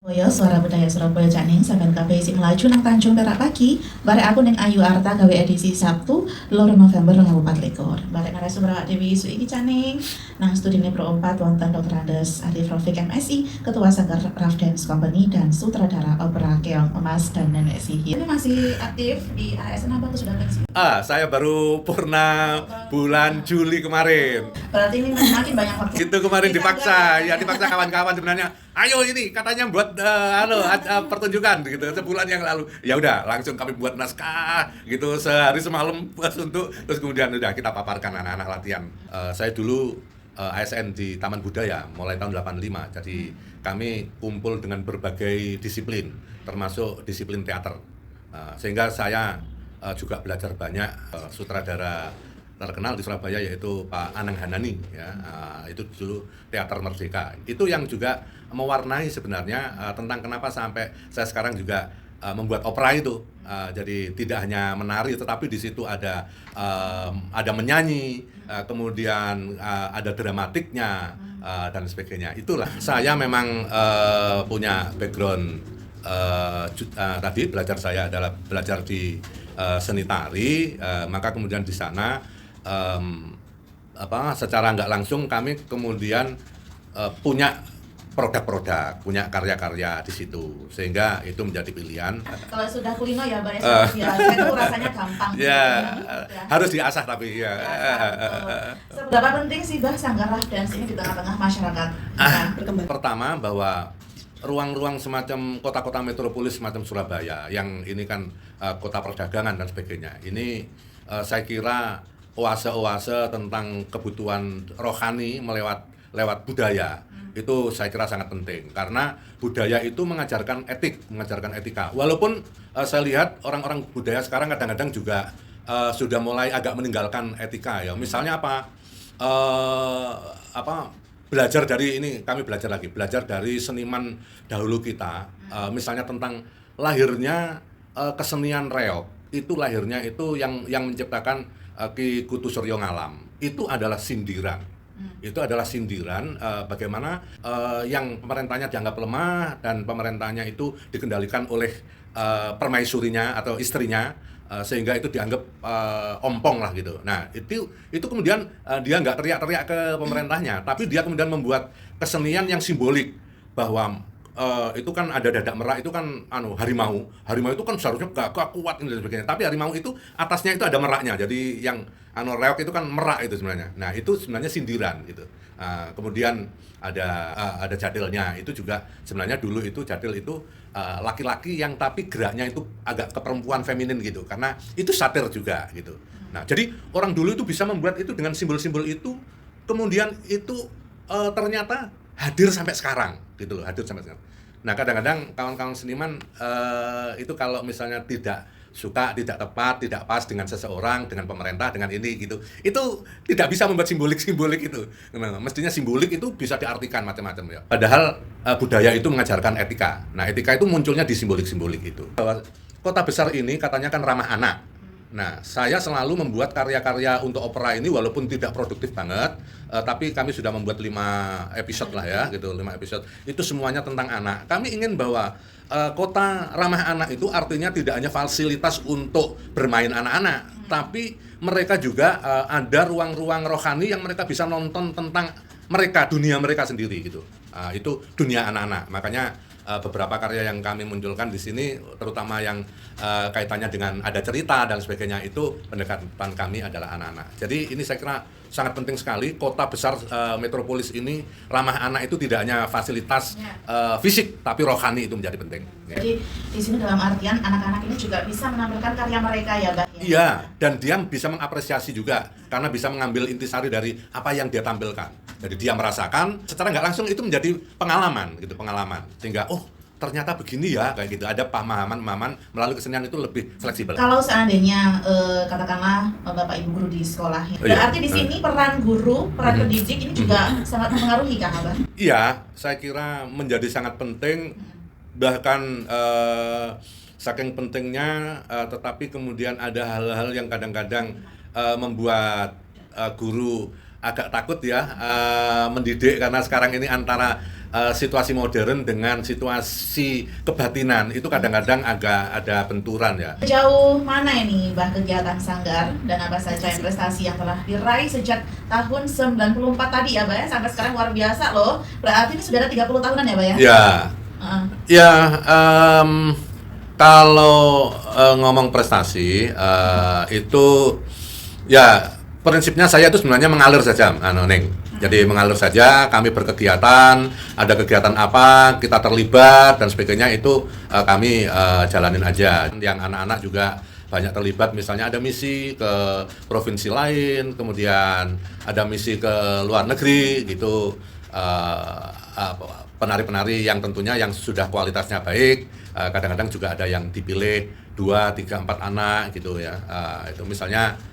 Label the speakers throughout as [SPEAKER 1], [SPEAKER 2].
[SPEAKER 1] Suara Budaya Surabaya Janing saben kabeh sing melaju nang Tanjung Perak pagi, barek aku ning Ayu Arta gawe edisi Sabtu, 2 November 2024. Barek narasumber awak Dewi Isu iki Janing, nang studine Pro 4 wonten Dr. Andes Arif Rafiq MSI, Ketua Sanggar Rough Dance Company dan sutradara opera Keong Emas dan Nenek Sihir. Ini masih aktif di ASN apa sudah pensiun?
[SPEAKER 2] Saya baru purna bulan Juli kemarin.
[SPEAKER 1] Berarti ini makin banyak waktu.
[SPEAKER 2] Itu kemarin dipaksa kawan-kawan sebenarnya. Ayo ini katanya buat pertunjukan gitu sebulan yang lalu. Ya udah langsung kami buat naskah gitu sehari semalam pas untuk terus kemudian udah kita paparkan anak-anak latihan. Saya dulu ASN di Taman Budaya mulai tahun 85. Jadi kami kumpul dengan berbagai disiplin termasuk disiplin teater. Sehingga saya juga belajar banyak sutradara terkenal di Surabaya yaitu Pak Anang Hanani ya, itu dulu Teater Merdeka. Itu yang juga mewarnai sebenarnya tentang kenapa sampai saya sekarang juga membuat opera itu. Jadi tidak hanya menari tetapi di situ ada menyanyi, kemudian ada dramatiknya dan sebagainya. Itulah saya memang punya background tadi belajar saya adalah belajar di seni tari, maka kemudian di sana secara nggak langsung kami kemudian punya produk-produk, punya karya-karya di situ, sehingga itu menjadi pilihan.
[SPEAKER 1] Kalau sudah kulino ya, Mbak, biasa itu rasanya gampang.
[SPEAKER 2] Ya, harus diasah tapi ya.
[SPEAKER 1] Seberapa penting sih Mbak Sanggar Rough Dance ini di tengah-tengah masyarakat berkembang?
[SPEAKER 2] Pertama bahwa ruang-ruang semacam kota-kota metropolis semacam Surabaya yang ini kan kota perdagangan dan sebagainya. Ini saya kira oase-oase tentang kebutuhan rohani lewat budaya. Itu saya kira sangat penting karena budaya itu mengajarkan etika. Walaupun saya lihat orang-orang budaya sekarang kadang-kadang juga sudah mulai agak meninggalkan etika ya. Misalnya kami belajar dari seniman dahulu kita, misalnya tentang lahirnya kesenian reog. Itu lahirnya itu yang menciptakan Ki Kutu Suryo Ngalam. Itu adalah sindiran. Itu adalah sindiran bagaimana yang pemerintahnya dianggap lemah dan pemerintahnya itu dikendalikan oleh permaisurinya atau istrinya, sehingga itu dianggap ompong lah gitu. Nah itu kemudian dia nggak teriak-teriak ke pemerintahnya, tapi dia kemudian membuat kesenian yang simbolik bahwa itu kan ada dadak merak itu kan harimau itu kan seharusnya gak kuat dan sebagainya, tapi harimau itu atasnya itu ada meraknya, jadi yang reok itu kan merak itu sebenarnya. Nah itu sebenarnya sindiran gitu. Kemudian ada jadilnya, itu juga sebenarnya dulu itu jadil itu laki-laki yang tapi geraknya itu agak ke perempuan feminin gitu, karena itu satir juga gitu. Nah jadi orang dulu itu bisa membuat itu dengan simbol-simbol itu, kemudian itu ternyata hadir sampai sekarang gitu loh, hadir sampai sekarang. Nah kadang-kadang kawan-kawan seniman itu kalau misalnya tidak suka, tidak tepat, tidak pas dengan seseorang, dengan pemerintah, dengan ini gitu, itu tidak bisa membuat simbolik itu. Nah, mestinya simbolik itu bisa diartikan macam-macam ya. Padahal budaya itu mengajarkan etika. Nah etika itu munculnya di simbolik-simbolik itu. Bahwa kota besar ini katanya kan ramah anak. Nah, saya selalu membuat karya-karya untuk opera ini walaupun tidak produktif banget, tapi kami sudah membuat 5 episode lah ya, gitu, 5 episode. Itu semuanya tentang anak. Kami ingin bahwa kota ramah anak itu artinya tidak hanya fasilitas untuk bermain anak-anak, tapi mereka juga ada ruang-ruang rohani yang mereka bisa nonton tentang mereka, dunia mereka sendiri gitu. Itu dunia anak-anak. Makanya beberapa karya yang kami munculkan di sini, terutama yang kaitannya dengan ada cerita dan sebagainya, itu pendekatan kami adalah anak-anak. Jadi ini saya kira sangat penting sekali, kota besar metropolis ini ramah anak itu tidak hanya fasilitas fisik, tapi rohani itu menjadi penting.
[SPEAKER 1] Jadi di sini dalam artian anak-anak ini juga bisa menampilkan karya mereka ya, Mbak?
[SPEAKER 2] Iya, dan dia bisa mengapresiasi juga karena bisa mengambil intisari dari apa yang dia tampilkan. Jadi dia merasakan secara nggak langsung, itu menjadi pengalaman sehingga ternyata begini ya, kayak gitu. Ada pemahaman melalui kesenian itu lebih fleksibel.
[SPEAKER 1] Kalau seandainya katakanlah Bapak Ibu guru di sekolah, berarti di sini peran guru, peran pendidik ini juga sangat mempengaruhi kan, Abah?
[SPEAKER 2] Iya, saya kira menjadi sangat penting, bahkan saking pentingnya, tetapi kemudian ada hal-hal yang kadang-kadang membuat guru agak takut ya mendidik, karena sekarang ini antara situasi modern dengan situasi kebatinan itu kadang-kadang agak ada benturan ya.
[SPEAKER 1] Sejauh mana ini Mbah kegiatan Sanggar dan apa saja yang prestasi yang telah diraih sejak tahun 94 tadi ya Mbak ya, sampai sekarang luar biasa loh. Berarti ini sudah ada 30 tahunan ya Mbak ya?
[SPEAKER 2] Ya, ya kalau ngomong prestasi itu ya prinsipnya saya itu sebenarnya mengalir saja, Neng. Jadi mengalir saja, kami berkegiatan, ada kegiatan apa, kita terlibat dan sebagainya itu kami jalanin aja. Yang anak-anak juga banyak terlibat, misalnya ada misi ke provinsi lain, kemudian ada misi ke luar negeri gitu. Penari-penari yang tentunya yang sudah kualitasnya baik, kadang-kadang juga ada yang dipilih 2, 3, 4 anak gitu ya. Itu misalnya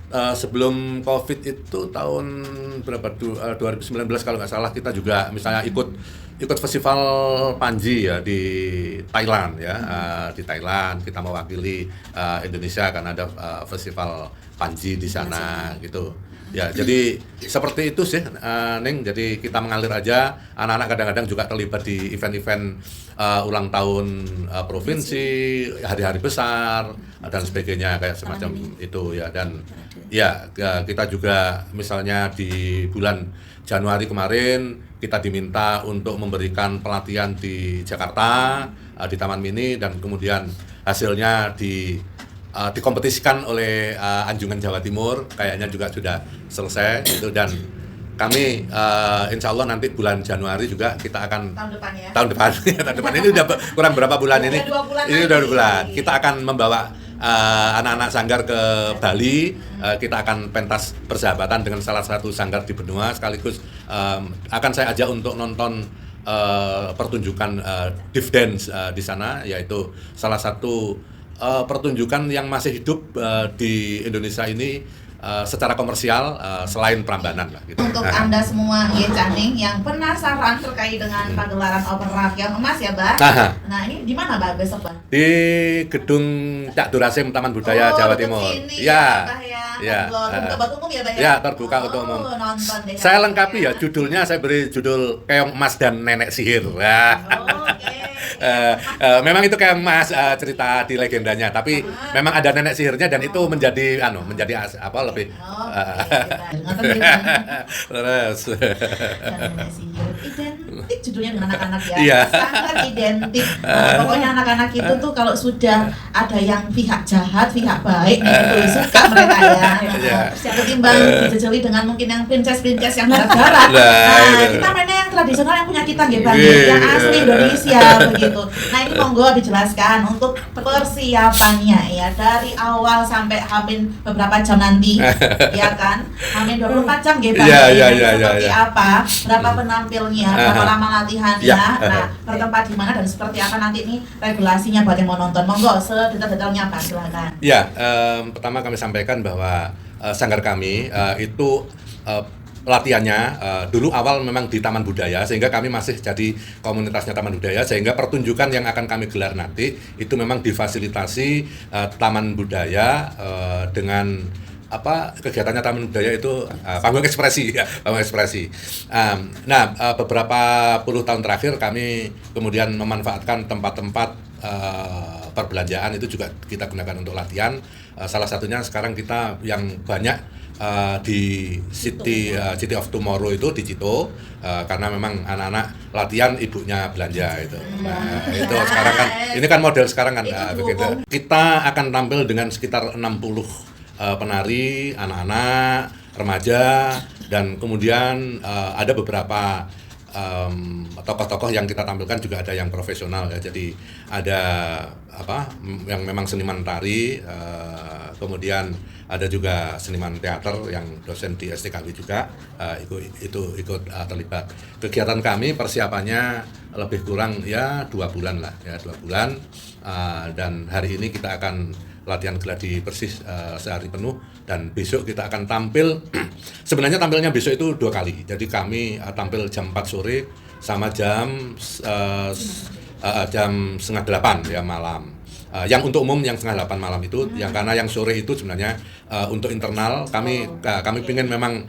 [SPEAKER 2] sebelum COVID itu tahun berapa 2019 kalau nggak salah, kita juga misalnya ikut festival Panji ya di Thailand ya. Di Thailand kita mewakili Indonesia karena ada festival Panji di sana gitu. Ya, jadi seperti itu sih, Neng. Jadi kita mengalir aja. Anak-anak kadang-kadang juga terlibat di event-event ulang tahun provinsi, hari-hari besar dan sebagainya kayak semacam itu ya. Dan ya kita juga misalnya di bulan Januari kemarin kita diminta untuk memberikan pelatihan di Jakarta di Taman Mini dan kemudian hasilnya dikompetisikan oleh Anjungan Jawa Timur, kayaknya juga sudah selesai gitu. Dan kami insya Allah nanti bulan Januari juga kita akan tahun depan ini udah kurang berapa bulan ini udah 2 bulan kita akan membawa anak-anak sanggar ke Bali. Kita akan pentas persahabatan dengan salah satu sanggar di benua, sekaligus akan saya ajak untuk nonton pertunjukan dive dance di sana, yaitu salah satu pertunjukan yang masih hidup di Indonesia ini secara komersial selain Prambanan lah gitu.
[SPEAKER 1] Untuk Anda semua Caning yang penasaran terkait dengan pagelaran opera Keong Emas ya, Mbak. Nah, ini di mana, Mbak, besok, Mbak?
[SPEAKER 2] Di gedung Cak Durasim Taman Budaya Jawa Timur.
[SPEAKER 1] Sini,
[SPEAKER 2] ya.
[SPEAKER 1] Terbuka buat umum ya, Mbak ya?
[SPEAKER 2] Ya, terbuka untuk umum.
[SPEAKER 1] Nonton deh.
[SPEAKER 2] Saya lengkapi ya, judulnya saya beri judul Keong Emas dan Nenek Sihir. Memang itu Keong Emas cerita di legendanya, tapi memang ada nenek sihirnya dan itu menjadi lebih
[SPEAKER 1] terus nenek sihir identik judulnya dengan anak-anak ya.
[SPEAKER 2] Iya.
[SPEAKER 1] Sangat identik. Pokoknya anak-anak itu tuh kalau sudah ada yang pihak jahat, pihak baik, itu suka mereka ya. Siapa ketimbang dijejeli dengan mungkin yang princess yang barat-barat. Nah, kita mainnya yang tradisional yang punya kita nggih Bang, yang asli Indonesia begitu. Nah, ini monggo dijelaskan untuk persiapannya ya, dari awal sampai hamin beberapa jam nanti ya kan. Hamin 24 jam nggih Bang. Seperti apa? Berapa penampilnya? Berapa lama latihannya? Nah, bertempat di mana dan seperti apa nanti ini regulasinya buat yang mau nonton? Monggo sedetail-detailnya Pak, silakan.
[SPEAKER 2] Ya, pertama kami sampaikan bahwa sanggar kami itu latihannya dulu awal memang di Taman Budaya, sehingga kami masih jadi komunitasnya Taman Budaya, sehingga pertunjukan yang akan kami gelar nanti itu memang difasilitasi Taman Budaya dengan kegiatannya Taman Budaya itu panggung ekspresi ya, panggung ekspresi. Beberapa puluh tahun terakhir kami kemudian memanfaatkan tempat-tempat perbelanjaan itu juga kita gunakan untuk latihan. Salah satunya sekarang kita yang banyak di City of Tomorrow itu di Cito, karena memang anak-anak latihan ibunya belanja itu. Nah, itu sekarang kan ini kan model sekarang kan begitu. Kita akan tampil dengan sekitar 60 penari, anak-anak, remaja, dan kemudian ada beberapa tokoh-tokoh yang kita tampilkan juga ada yang profesional ya. Jadi ada yang memang seniman tari, kemudian ada juga seniman teater yang dosen di STKW juga ikut terlibat. Kegiatan kami persiapannya lebih kurang ya 2 bulan lah ya, 2 bulan, dan hari ini kita akan latihan gladi Persis sehari penuh, dan besok kita akan tampil. Sebenarnya tampilnya besok itu 2 kali. Jadi kami tampil jam 4 sore sama jam 7:30 ya malam. Yang untuk umum yang setengah 8 malam itu, yang karena yang sore itu sebenarnya untuk internal kami pingin memang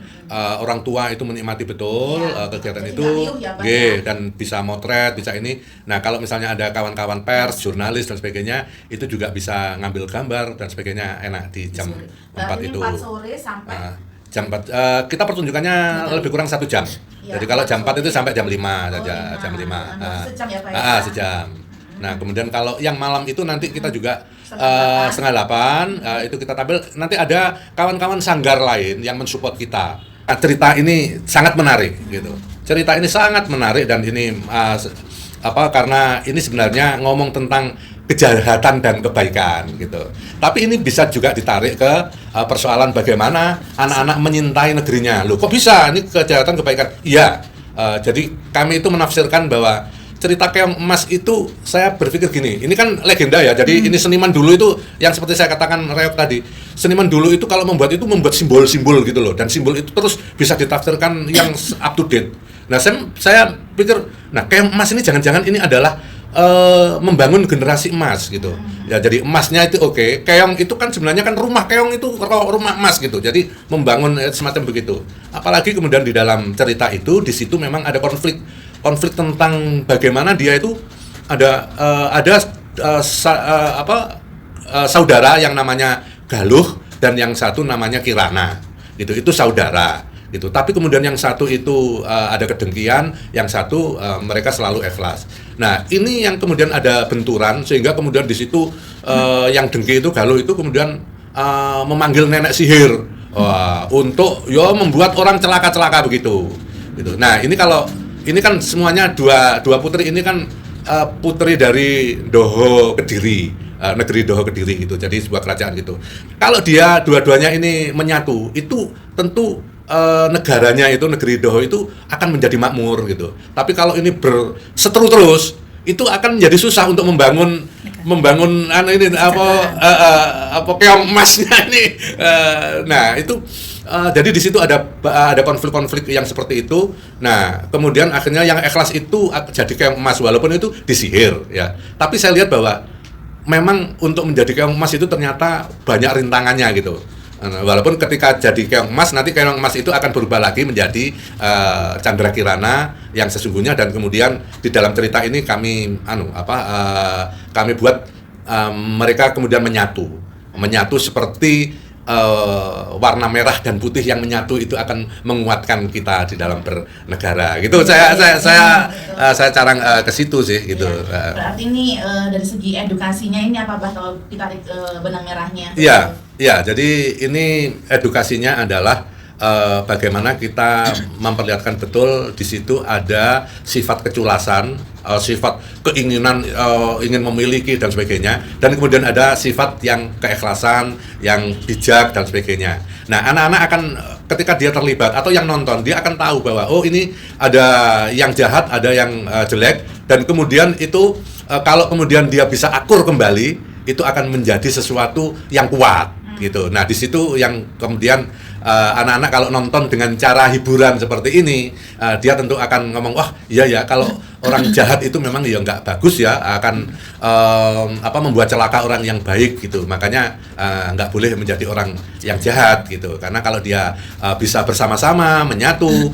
[SPEAKER 2] orang tua itu menikmati betul kegiatan
[SPEAKER 1] Jadi
[SPEAKER 2] itu,
[SPEAKER 1] nggak riuh ya, Pak,
[SPEAKER 2] dan bisa motret, bisa ini. Nah kalau misalnya ada kawan-kawan pers, jurnalis dan sebagainya, itu juga bisa ngambil gambar dan sebagainya enak di jam 4 itu.
[SPEAKER 1] 4 sore sampai
[SPEAKER 2] Jam 4 kita pertunjukannya lebih kurang 1 jam.
[SPEAKER 1] Ya,
[SPEAKER 2] Jadi kalau jam 4 itu sampai jam 5 saja,
[SPEAKER 1] lima.
[SPEAKER 2] jam 5.
[SPEAKER 1] Sejam ya, Pak, ya?
[SPEAKER 2] Sejam. Nah, kemudian kalau yang malam itu nanti kita juga
[SPEAKER 1] Setengah
[SPEAKER 2] 8 itu kita tampil. Nanti ada kawan-kawan sanggar lain yang mensupport kita. Nah, cerita ini sangat menarik gitu. Cerita ini sangat menarik dan ini karena ini sebenarnya ngomong tentang kejahatan dan kebaikan gitu. Tapi ini bisa juga ditarik ke persoalan bagaimana anak-anak menyintai negerinya. Loh, kok bisa? Ini kejahatan kebaikan. Iya. Jadi kami itu menafsirkan bahwa cerita Keong Emas itu, saya berpikir gini, ini kan legenda ya, jadi ini seniman dulu itu, yang seperti saya katakan Reok tadi, seniman dulu itu kalau membuat simbol-simbol gitu loh, dan simbol itu terus bisa ditafsirkan yang up to date. Nah saya pikir, nah Keong Emas ini jangan-jangan ini adalah membangun generasi emas gitu. Ya jadi emasnya itu oke. Keong itu kan sebenarnya kan rumah keong itu rumah emas gitu. Jadi membangun semacam begitu. Apalagi kemudian di dalam cerita itu di situ memang ada konflik tentang bagaimana dia itu ada saudara yang namanya Galuh dan yang satu namanya Kirana. Gitu. Itu saudara. Gitu. Tapi kemudian yang satu itu ada kedengkian, yang satu mereka selalu ikhlas. Nah, ini yang kemudian ada benturan sehingga kemudian di situ yang dengki itu Galuh itu kemudian memanggil nenek sihir untuk membuat orang celaka-celaka begitu. Gitu. Nah, ini kan semuanya dua putri ini kan putri dari Doho Kediri, negeri Doho Kediri gitu. Jadi sebuah kerajaan gitu. Kalau dia dua-duanya ini menyatu, itu tentu negaranya itu, negeri Doho itu akan menjadi makmur gitu. Tapi kalau ini berseteru terus, itu akan menjadi susah untuk membangun Keong Emasnya ini. Nah itu jadi di situ ada konflik-konflik yang seperti itu. Nah kemudian akhirnya yang ikhlas itu jadi Keong Emas walaupun itu disihir ya. Tapi saya lihat bahwa memang untuk menjadi Keong Emas itu ternyata banyak rintangannya gitu. Walaupun ketika jadi Keong Emas, nanti Keong Emas itu akan berubah lagi menjadi Chandra Kirana yang sesungguhnya, dan kemudian di dalam cerita ini kami buat mereka kemudian menyatu seperti warna merah dan putih yang menyatu itu akan menguatkan kita di dalam bernegara gitu. Saya carang ke situ sih gitu.
[SPEAKER 1] Berarti ini dari segi edukasinya ini apa kalau ditarik benang merahnya?
[SPEAKER 2] Iya, jadi ini edukasinya adalah bagaimana kita memperlihatkan betul di situ ada sifat keculasan, sifat keinginan ingin memiliki dan sebagainya, dan kemudian ada sifat yang keikhlasan, yang bijak dan sebagainya. Nah, anak-anak akan ketika dia terlibat atau yang nonton, dia akan tahu bahwa ini ada yang jahat, ada yang jelek, dan kemudian itu kalau kemudian dia bisa akur kembali, itu akan menjadi sesuatu yang kuat. Gitu. Nah di situ yang kemudian anak-anak kalau nonton dengan cara hiburan seperti ini, dia tentu akan ngomong, wah iya ya kalau orang jahat itu memang ya nggak bagus ya, akan membuat celaka orang yang baik gitu. Makanya nggak boleh menjadi orang yang jahat gitu. Karena kalau dia bisa bersama-sama menyatu,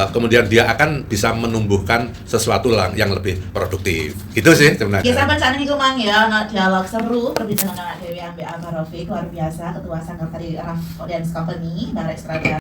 [SPEAKER 2] kemudian dia akan bisa menumbuhkan sesuatu yang lebih produktif. Gitu sih sebenarnya.
[SPEAKER 1] Ya sampai saat ini kumang ya, dialog seru perbincangan dengan Dewi Ambe Amarovic luar biasa, Ketua Sanggar Tari Rough Audience Company, Bang Rex Radar.